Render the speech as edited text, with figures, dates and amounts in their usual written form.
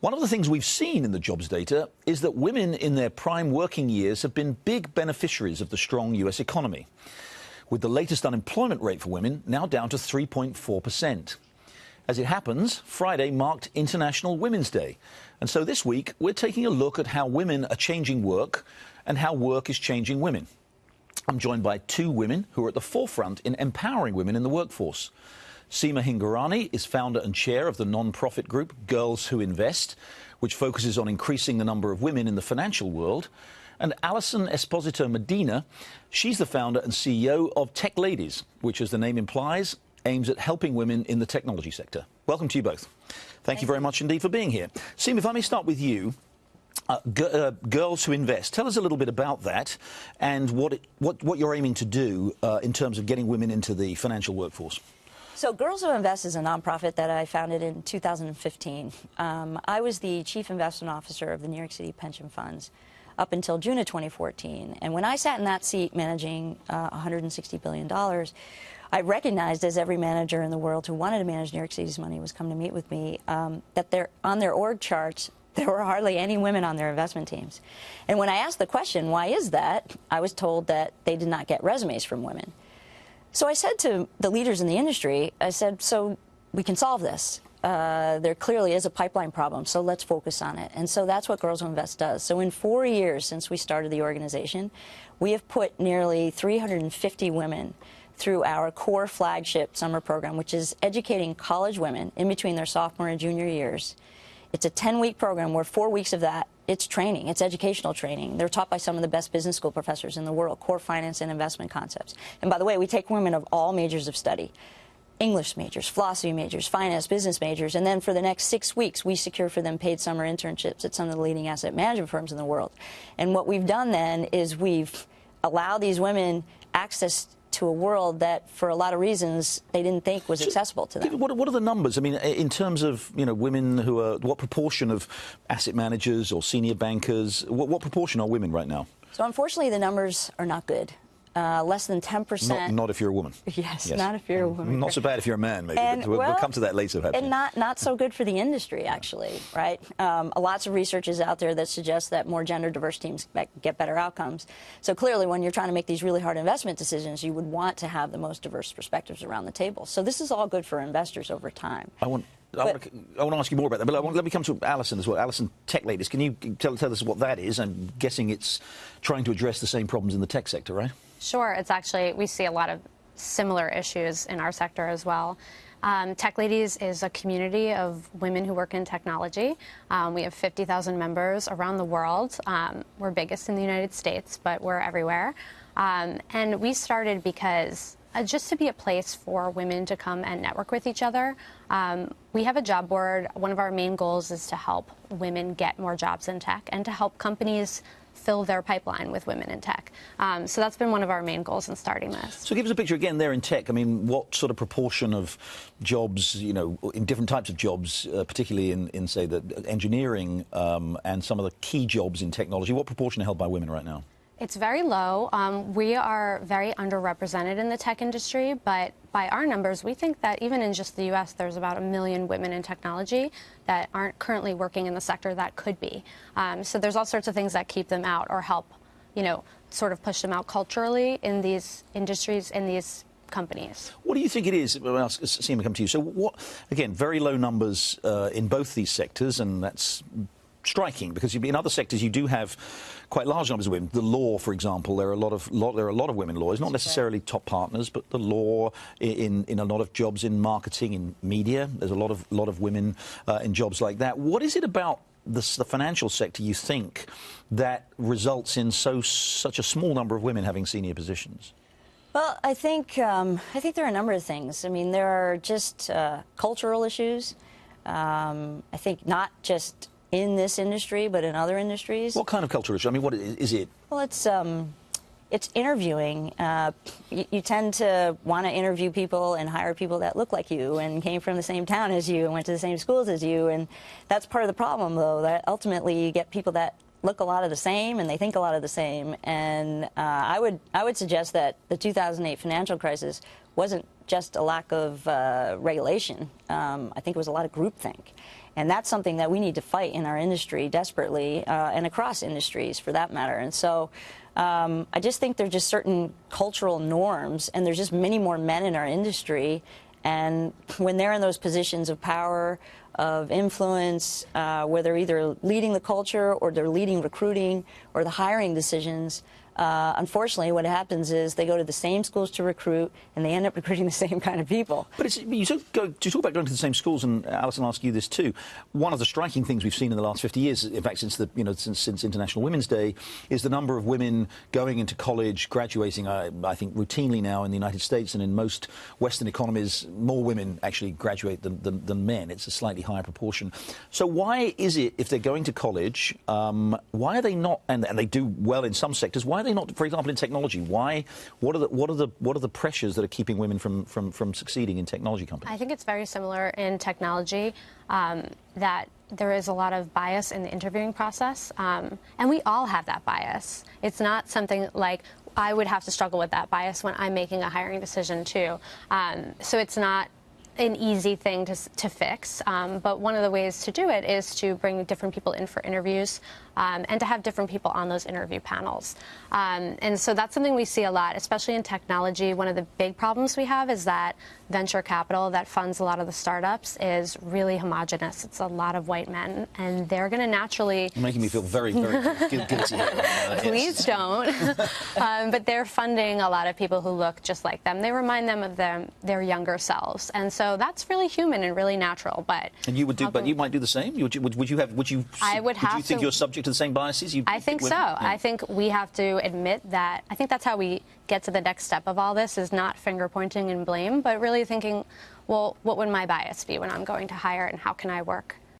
One of the things we've seen in the jobs data is that women in their prime working years have been big beneficiaries of the strong US economy, with the latest unemployment rate for women now down to 3.4%. As it happens, Friday marked International Women's Day. And so this week, we're taking a look at how women are changing work and how work is changing women. I'm joined by two women who are at the forefront in empowering women in the workforce. Seema Hingorani is founder and chair of the non-profit group Girls Who Invest, which focuses on increasing the number of women in the financial world. And Alison Esposito Medina, she's the founder and CEO of Tech Ladies, which, as the name implies, aims at helping women in the technology sector. Welcome to you both. Thank you very much indeed for being here. Seema, if I may start with you. Girls Who Invest. Tell us a little bit about that and what you're aiming to do in terms of getting women into the financial workforce. So Girls Who Invest is a nonprofit that I founded in 2015. I was the chief investment officer of the New York City pension funds up until June of 2014. And when I sat in that seat managing $160 billion, I recognized, as every manager in the world who wanted to manage New York City's money was come to meet with me, that on their org charts, there were hardly any women on their investment teams. And when I asked the question, why is that, I was told that they did not get resumes from women. So I said to the leaders in the industry, I said, so we can solve this. There clearly is a pipeline problem, so let's focus on it. And so that's what Girls Who Invest does. So in 4 years since we started the organization, we have put nearly 350 women through our core flagship summer program, which is educating college women in between their sophomore and junior years. It's a 10-week program where 4 weeks of that, it's training, it's educational training. They're taught by some of the best business school professors in the world, core finance and investment concepts. And by the way, we take women of all majors of study, English majors, philosophy majors, finance, business majors, and then for the next 6 weeks, we secure for them paid summer internships at some of the leading asset management firms in the world. And what we've done then is we've allowed these women access to a world that, for a lot of reasons, they didn't think was accessible to them. What are the numbers? I mean, in terms of, women who are, what proportion of asset managers or senior bankers, what proportion are women right now? So unfortunately, the numbers are not good. Less than 10%. Not if you're a woman. Yes, not if you're a woman. Not so bad if you're a man, maybe. And, but we'll come to that later, perhaps. And not so good for the industry, actually, right? Lots of research is out there that suggests that more gender-diverse teams get better outcomes. So clearly, when you're trying to make these really hard investment decisions, you would want to have the most diverse perspectives around the table. So this is all good for investors over time. I want to ask you more about that, but let me come to Alison as well. Alison, Tech Ladies, can you tell us what that is? I'm guessing it's trying to address the same problems in the tech sector, right? Sure. It's actually, we see a lot of similar issues in our sector as well. Tech Ladies is a community of women who work in technology. We have 50,000 members around the world. We're biggest in the United States, but we're everywhere. And we started because just to be a place for women to come and network with each other. We have a job board. One of our main goals is to help women get more jobs in tech and to help companies fill their pipeline with women in tech. So that's been one of our main goals in starting this. So give us a picture again there in tech. I mean, what sort of proportion of jobs, in different types of jobs, particularly in say, the engineering and some of the key jobs in technology, what proportion are held by women right now? It's very low. We are very underrepresented in the tech industry, but by our numbers, we think that even in just the U.S., there's about 1 million women in technology that aren't currently working in the sector that could be. So there's all sorts of things that keep them out or help, sort of push them out culturally in these industries, in these companies. What do you think it is? Well, Seema, come to you. So again, very low numbers in both these sectors, and that's striking because in other sectors you do have quite large numbers of women. The law, for example, there are a lot of women lawyers, not necessarily top partners, but the law in a lot of jobs in marketing, in media. There's a lot of women in jobs like that. What is it about the financial sector you think that results in such a small number of women having senior positions? Well, I think there are a number of things. I mean, there are just cultural issues. I think not just in this industry, but in other industries. What kind of culture issue? I mean, what is it? Well, it's interviewing. You tend to want to interview people and hire people that look like you and came from the same town as you and went to the same schools as you. And that's part of the problem, though, that ultimately you get people that look a lot of the same and they think a lot of the same. And I would suggest that the 2008 financial crisis wasn't just a lack of regulation. I think it was a lot of groupthink. And that's something that we need to fight in our industry desperately, and across industries for that matter. And so I just think there's just certain cultural norms, and there's just many more men in our industry. And when they're in those positions of power, of influence, where they're either leading the culture or they're leading recruiting or the hiring decisions, unfortunately, what happens is they go to the same schools to recruit, and they end up recruiting the same kind of people. But you talk about going to the same schools, and Alison, I'll ask you this too. One of the striking things we've seen in the last 50 years, in fact, since International Women's Day, is the number of women going into college, graduating. I think routinely now in the United States and in most Western economies, more women actually graduate than men. It's a slightly higher proportion. So why is it, if they're going to college, why are they not? And they do well in some sectors. Why are they not, for example, in technology? Why? What are the pressures that are keeping women from succeeding in technology companies? I think it's very similar in technology, that there is a lot of bias in the interviewing process, and we all have that bias. It's not something like I would have to struggle with that bias when I'm making a hiring decision too. So it's not an easy thing to fix, but one of the ways to do it is to bring different people in for interviews, and to have different people on those interview panels. And so that's something we see a lot, especially in technology. One of the big problems we have is that venture capital that funds a lot of the startups is really homogenous. It's a lot of white men, and they're going to naturally... You're making me feel very, very guilty here. Please don't. But they're funding a lot of people who look just like them. They remind them of their younger selves, and so that's really human and really natural. But you might do the same. Would you think you're subject to the same biases? I think so. Yeah. I think we have to admit that. I think that's how we get to the next step of all this, is not finger pointing and blame, but really thinking, well, what would my bias be when I'm going to hire, and how can I work